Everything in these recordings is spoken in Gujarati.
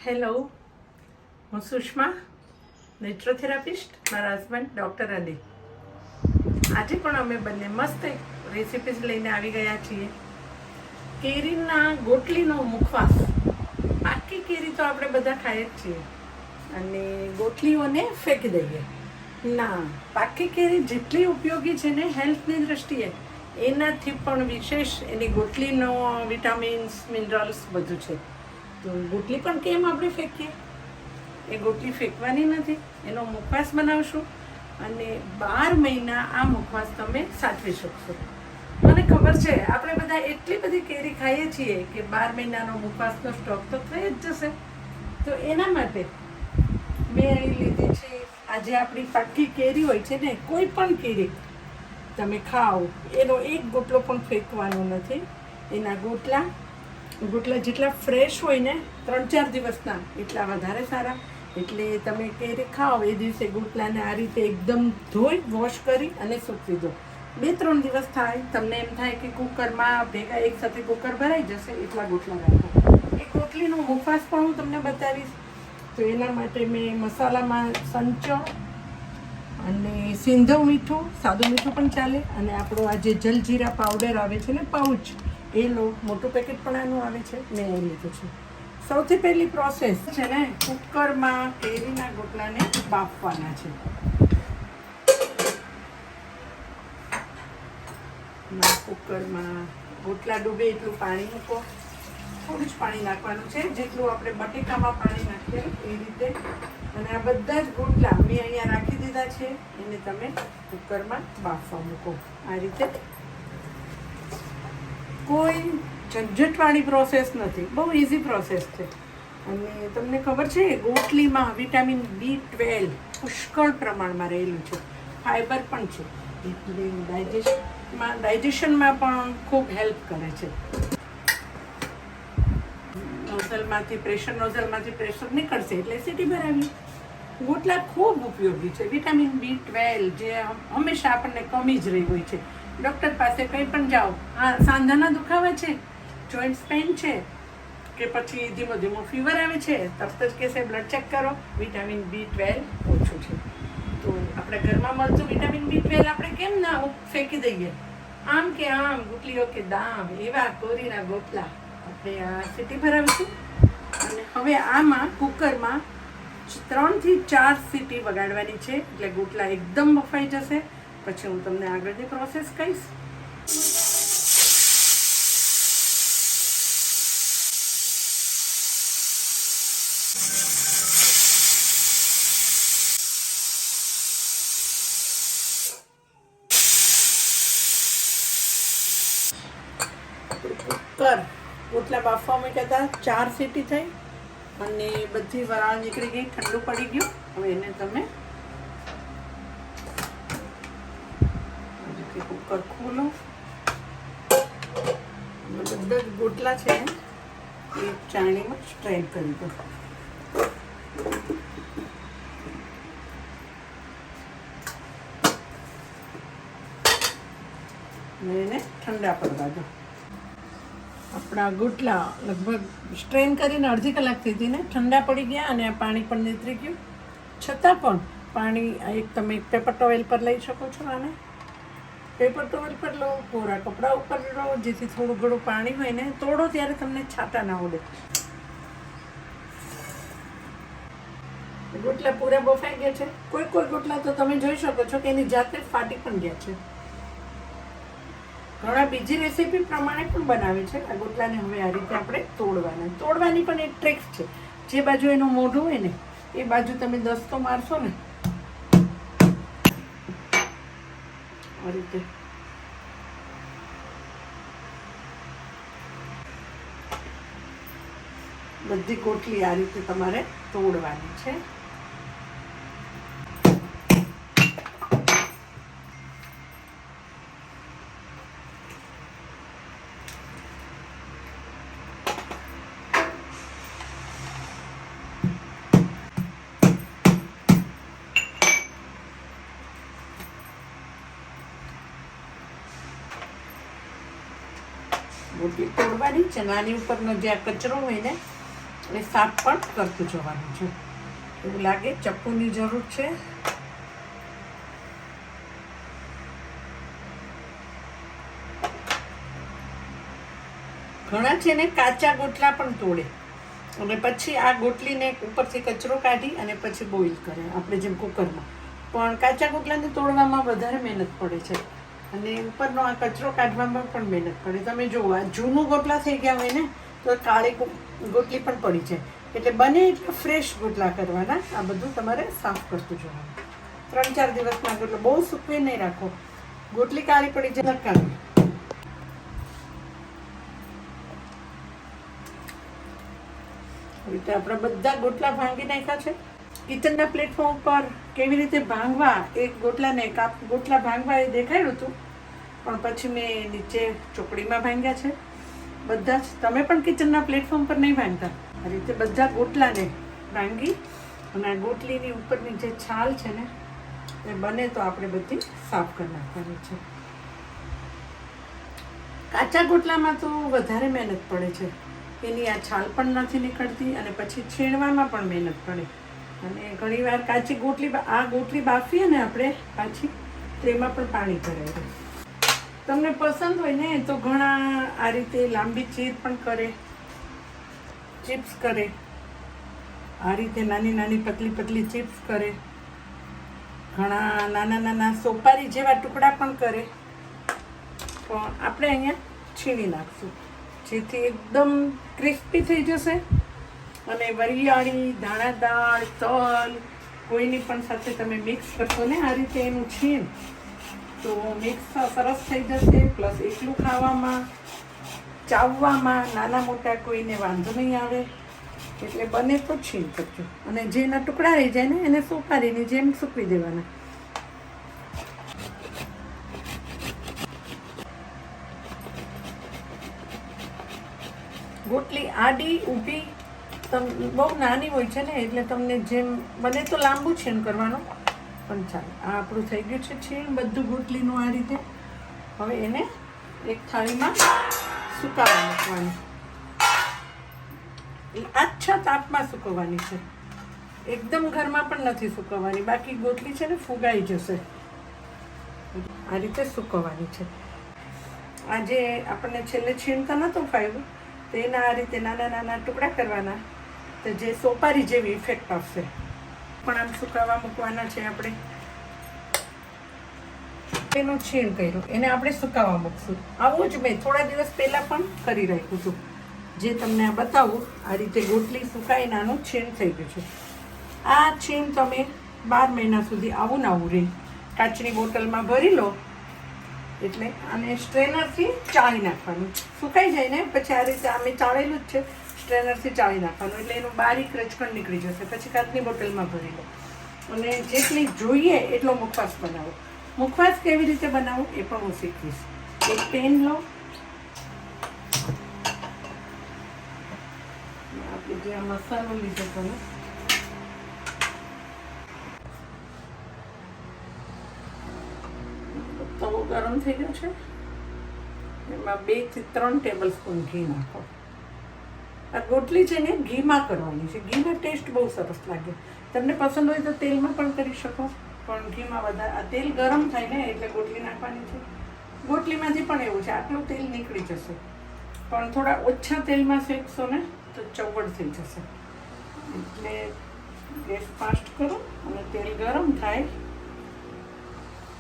હેલો, હું સુષ્મા, નેચરોથેરાપિસ્ટ. મારા હસબન્ડ ડૉક્ટર રani. આજે પણ અમે બંને મસ્ત એક રેસિપીઝ લઈને આવી ગયા છીએ. કેરીના ગોટલીનો મુખવાસ. આખી કેરી તો આપણે બધા ખાઈએ જ છીએ અને ગોટલીઓને ફેંકી દઈએ. ના, પાકી કેરી જેટલી ઉપયોગી છે ને હેલ્થની દૃષ્ટિએ, એનાથી પણ વિશેષ એની ગોટલીનો વિટામિન્સ, મિનરલ્સ બધું છે. તો ગોટલી પણ કેમ આપણે ફેંકીએ? એ ગોટલી ફેંકવાની નથી, એનો મુખવાસ બનાવશું અને 12 મહિના આ મુખવાસ તમે સાચવી શકશો. મને ખબર છે આપણે બધા એટલી બધી કેરી ખાઈએ છીએ કે 12 મહિનાનો મુખવાસનો સ્ટોક તો થઈ જ જશે. તો એના માટે મેં અહીં લીધી છે, આજે આપણી પાકી કેરી હોય છે ને, કોઈ પણ કેરી તમે ખાઓ એનો એક ગોટલો પણ ફેંકવાનો નથી. એના ગોટલા જેટલા ફ્રેશ હોય ને 3-4 દિવસના એટલા વધારે સારા. એટલે તમે કેરી ખાઓ એ દિવસે ગોટલાને આ રીતે એકદમ ધોઈ વોશ કરી અને સૂકવી દો. 2-3 દિવસ થાય, તમને એમ થાય કે કુકરમાં ભેગા એકસાથે કુકર ભરાઈ જશે એટલા ગોટલા રાખો. એ ગોટલીનો મુખવાસ પણ હું તમને બતાવીશ. તો એના માટે મેં મસાલામાં સંચો અને સિંધવ મીઠું, સાદું મીઠું પણ ચાલે, અને આપણો આ જે જલજીરા પાવડર આવે છે ને પાઉચ, એ લો. મોટું પેકેટ પણ આનું આવે છે, મેં એ લીધું છે. સૌથી પહેલી પ્રોસેસ છે ને, કુકરમાં કેરીના ગોટલાને બાફવાના છે. કુકરમાં ગોટલા ડૂબે એટલું પાણી મૂકો. થોડું જ પાણી નાખવાનું છે, જેટલું આપણે બટેકામાં પાણી નાખીએ એ રીતે. અને આ બધા જ ગોટલા મેં અહીંયા રાખી દીધા છે, એને તમે કુકરમાં બાફવા મૂકો આ રીતે. કોઈ ઝંઝટવાળી પ્રોસેસ નથી, બહુ ઇઝી પ્રોસેસ છે. અને તમને ખબર છે ગોટલીમાં વિટામિન B12 પુષ્કળ પ્રમાણમાં રહેલું છે, ફાઈબર પણ છે, એટલે ડાયજેશનમાં પણ ખૂબ હેલ્પ કરે છે. નોઝલમાંથી પ્રેશર નીકળશે એટલે સીટી ભરાવી. ગોટલા ખૂબ ઉપયોગી છે. વિટામિન B12 જે હંમેશા આપણને કમી જ રહી હોય છે. ડૉક્ટર પાસે કંઈ પણ જાઓ, હા સાંધાના દુખાવા છે, જોઈન્ટ્સ પેઇન છે, કે પછી ધીમો ફીવર આવે છે, તરત જ કહેશે બ્લડ ચેક કરો, વિટામિન B12 ઓછું છે. તો આપણે ઘરમાં મળતું વિટામિન B12 આપણે કેમ ના ફેંકી દઈએ? આમ કે આમ, ગુટલીઓ કે દામ, એવા કોરીના ગોટલા આપણે આ સીટી ભરાવીશું. અને હવે આમાં કુકરમાં 3 થી 4 સીટી વગાડવાની છે, એટલે ગોટલા એકદમ બફાઈ જશે. પછી હું તમને આગળની પ્રોસેસ કહીશ. કુકર ગોટલા બાફવા મૂક્યા હતા, 4 સીટી થઈ અને બધી વરાળ નીકળી ગઈ, ઠંડુ પડી ગયું. હવે એને તમે કુકર ખોલો. બધા જ ગોટલા છે એ ચાણીમાં સ્ટ્રેન કરી દો. અને એને ઠંડા પડવા દો. આપણા ગોટલા લગભગ સ્ટ્રેન કરીને અડધી કલાક થઈ હતી ને, ઠંડા પડી ગયા અને પાણી પણ નીતરી ગયું. છતાં પણ પાણી તમે પેપર ટોવેલ પર લઈ શકો છો. આને પેપર ટોવેલ પર લો, કોરા કપડા ઉપર લો, જેથી થોડું ઘણું પાણી હોય ને તોડો ત્યારે તમને છાંટા ના ઉડે. ગોટલા પૂરા બફાઈ ગયા છે. કોઈ ગોટલા તો તમે જોઈ શકો છો કે એની જાતે ફાટી પણ ગયા છે. ઘણા બીજી રેસીપી પ્રમાણે પણ બનાવે છે. આ ગોટલાને હવે આ રીતે આપણે તોડવાની પણ એક ટ્રિક છે. જે બાજુ એનું મોઢું હોય ને એ બાજુ તમે દસ્તો મારશો ને આ રીતે, બધી ગોટલી આ રીતે તમારે તોડવાની છે. ગોટલી તોડવાની છે, નાની ઉપરનો જે આ કચરો હોય ને એ સાફ પણ કરતું જવાનું છે. એવું લાગે ચપ્પુની જરૂર છે. ઘણા છે ને કાચા ગોટલા પણ તોડે અને પછી આ ગોટલીને ઉપરથી કચરો કાઢી અને પછી બોઇલ કરે, આપણે જેમ કુકરમાં. પણ કાચા ગોટલાને તોડવામાં વધારે મહેનત પડે છે અને ઉપરનો આ કચરો કાઢવામાં પણ મહેનત પડે. તમે જુઓ, આ જૂનું ગોટલા થઈ ગયા હોય ને તો કાળી ગોટલી પણ પડી જાય. એટલે બને એટલે ફ્રેશ ગોટલા કરવાના. આ બધું તમારે સાફ કરતું જવાનું. 3-4 દિવસના ગોટલા બહુ સૂકવી નહીં રાખો. ગોટલી કાળી પડી જાય નકામી. રીતે આપણા બધા ગોટલા ભાંગી નાખ્યા છે. કિચનના પ્લેટફોર્મ પર કેવી રીતે ભાંગવા, એક ગોટલા ભાંગવા એ દેખાડ્યું હતું, પણ પછી મેં નીચે ચોકડીમાં ભાંગ્યા છે બધા જ. તમે પણ કિચનના પ્લેટફોર્મ પર નહીં ભાંગતા. આ રીતે બધા ગોટલાને ભાંગી અને આ ગોટલીની ઉપરની જે છાલ છે ને એ બને તો આપણે બધી સાફ કરી નાખવાની છે. કાચા ગોટલામાં તો વધારે મહેનત પડે છે. એની આ છાલ પણ નથી નીકળતી અને પછી છીણવામાં પણ મહેનત પડે. અને ઘણીવાર કાચી ગોટલી બાફીએ ને આપણે પાછી, તો એમાં પણ પાણી ભરાય. તમને પસંદ હોય ને તો ઘણા આ રીતે લાંબી ચીર પણ કરે, ચિપ્સ કરે. આ રીતે નાની નાની પતલી ચિપ્સ કરે. ઘણા નાના સોપારી જેવા ટુકડા પણ કરે. પણ આપણે અહીંયા છીણી નાખશું, જેથી એકદમ ક્રિસ્પી થઈ જશે. અને વરિયાળી, દાણાદાળ, તલ કોઈની પણ સાથે તમે મિક્સ કરશો ને આ રીતે એનું છીણ, તો મિક્સ સરસ થઈ જશે. પ્લસ એકલું ખાવામાં, ચાવવામાં નાના મોટા કોઈને વાંધો નહીં આવે. એટલે બને તો છીણ કરજો. અને જેના ટુકડા રહી જાય ને એને સોપારીની જેમ સૂકવી દેવાના. ગોટલી આડી ઊભી બહુ નાની હોય છે ને, એટલે તમને જેમ બને તો લાંબુ છીણ કરવાનું, પણ ચાલે. આ આપણું થઈ ગયું છે છીણ બધું ગોટલીનું આ રીતે. હવે એને એક થાળીમાં સુકાવા મૂકવાની. આછા તાપમાં સુકવવાની છે, એકદમ ઘરમાં પણ નથી સુકવવાની, બાકી ગોટલી છે ને ફુગાઈ જશે. આ રીતે સુકવવાની છે. આજે આપણને છેલ્લે છીણતા નહોતું ફાવ્યું તો એના આ રીતે નાના ટુકડા કરવાના, તો જે સોપારી જેવી ઇફેક્ટ આપશે. પણ આમ સુકાવા મૂકવાના છે આપણે. એનું છીણ કર્યું, એને આપણે સુકાવા મૂકશું. આવું જ મેં થોડા દિવસ પહેલાં પણ કરી રાખ્યું હતું. જે તમને આ બતાવું, આ રીતે ગોટલી સુકાઈ નાનું છીણ થઈ ગયું છે. આ છીણ તમે 12 મહિના સુધી આવું ને આવું રહે. કાચની બોટલમાં ભરી લો એટલે આને સ્ટ્રેનરથી ચાળી નાખવાનું. સુકાઈ જાય ને પછી આ રીતે અમે ચાળેલું જ છે, સ્ટ્રેનરથી ચાળી નાખવાનું એટલે એનું બારીક રચકણ નીકળી જશે. પછી કાચની બોટલમાં ભરી લો અને જેટલી જોઈએ એટલો મુખવાસ બનાવો. મુખવાસ કેવી રીતે બનાવવું એ પણ હું શીખવીશ. એક પેન લો, આપણે જે આ મસાલો લીધો હતો ને તવો ગરમ થઈ ગયો છે, એમાં 2 થી 3 ટેબલ સ્પૂન ઘી નાખો. આ ગોટલી છે ને ઘીમાં કરવાની છે. ઘીનો ટેસ્ટ બહુ સરસ લાગે. તમને પસંદ હોય તો તેલમાં પણ કરી શકો, પણ ઘીમાં વધારે. આ તેલ ગરમ થાય ને એટલે ગોટલી નાખવાની છે. ગોટલીમાંથી પણ એવું છે, આટલું તેલ નીકળી જશે, પણ થોડા ઓછા તેલમાં શેકશો ને તો ચવડ થઈ જશે. એટલે ગેસ ફાસ્ટ કરો અને તેલ ગરમ થાય.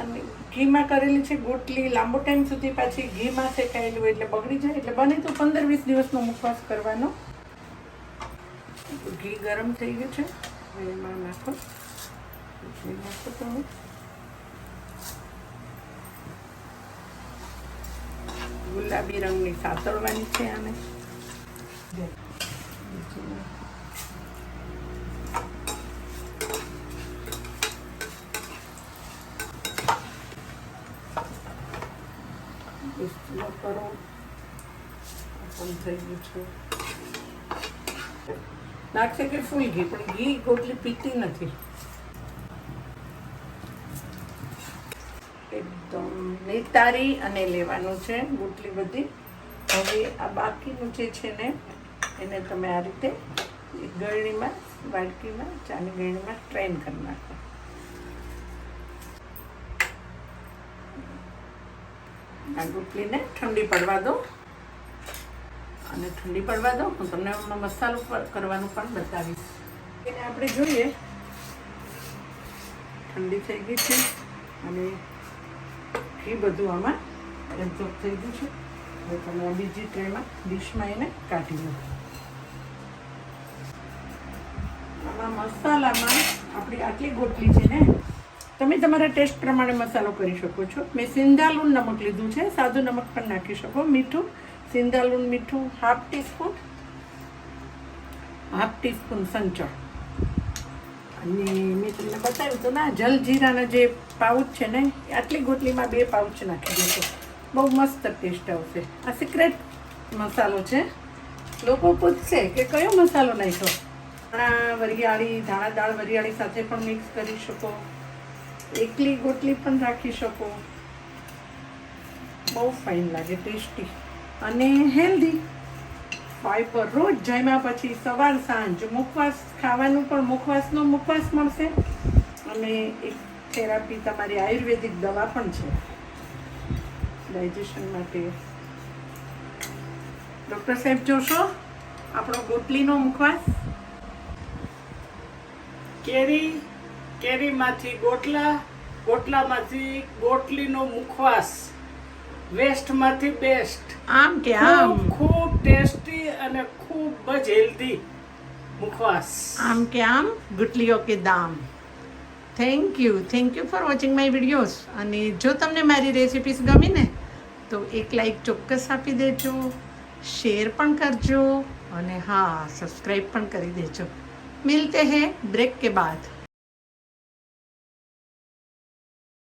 અને ઘીમાં કરેલી છે ગોટલી લાંબો ટાઈમ સુધી પાછી ઘીમાં શેકાયેલું એટલે બગડી જાય. એટલે બને તો 15-20 દિવસનો મુખવાસ કરવાનો. ઘી ગરમ થઈ ગયું છે, હવે એમાં નાખો તમે. ગુલાબી રંગની સાતળવાની છે આને. કરો થઈ ગયું છે. નાખશે કે ફૂલ ઘી, પણ ઘી ગોટલી પીતી નથી. એકદમ નિતારી અને લેવાનું છે ગોટલી બધી. હવે આ બાકીનું જે છે ને એને તમે આ રીતે એક ગળણીમાં વાડકીમાં ચાની ગળણીમાં ટ્રેન કરી નાખો. આ ગોટલીને ઠંડી પડવા દો અને ઠંડી પડવા દો. હું તમને મસાલો કરવાનું પણ બતાવીશ. એને આપણે જોઈએ ઠંડી થઈ ગઈ છે અને એ બધું આમાં એબ્ઝોર્બ થઈ ગયું છે. હવે તમે આ બીજી ટ્રેમાં ડીશમાં એને કાઢી લો. આમાં મસાલામાં આપણી આટલી ગોટલી છે ને, તમે તમારા ટેસ્ટ પ્રમાણે મસાલો કરી શકો છો. મેં સિંધાલુન નમક લીધું છે, સાદું નમક પણ નાખી શકો. મીઠું, સિંધાલુન મીઠું હાફ ટીસ્પૂન સંચળ. અને મેં તમને બતાવ્યું તો ના, જલજીરાના જે પાઉચ છે ને, આટલી ગોટલીમાં 2 પાઉચ નાખી દેશો. બહુ મસ્ત ટેસ્ટ આવશે. આ સિક્રેટ મસાલો છે. લોકો પૂછશે કે કયો મસાલો નાખ્યો. વરિયાળી, ધાણા દાળ વરિયાળી સાથે પણ મિક્સ કરી શકો. એકલી ગોટલી પણ રાખી શકો. બહુ ફાઇન લાગે, ટેસ્ટી અને હેલ્ધી. ફાઈબર રોજ જમ્યા પછી સવાર સાંજ મુખવાસ ખાવાનું પણ મુખવાસનો મુખવાસ મળશે. અને એક થેરાપી તમારી આયુર્વેદિક દવા પણ છે ડાયજેશન માટે. ડૉક્ટર સાહેબ જોશો આપણો ગોટલીનો મુખવાસ. કેરીમાંથી ગોટલા, ગોટલામાંથી ગોટલીનો મુખવાસ, વેસ્ટમાંથી બેસ્ટ. આમ કે આમ ખૂબ ટેસ્ટી અને ખૂબ જ હેલ્ધી મુખવાસ. આમ કે આમ ગુટલીઓ કે દામ. Thank you for watching my videos. અને જો તમને મારી રેસિપીસ ગમી ને તો એક લાઈક ચોક્કસ આપી દેજો, શેર પણ કરજો અને હા, સબસ્ક્રાઈબ પણ કરી દેજો. મિલતે હૈ બ્રેક કે બાદ.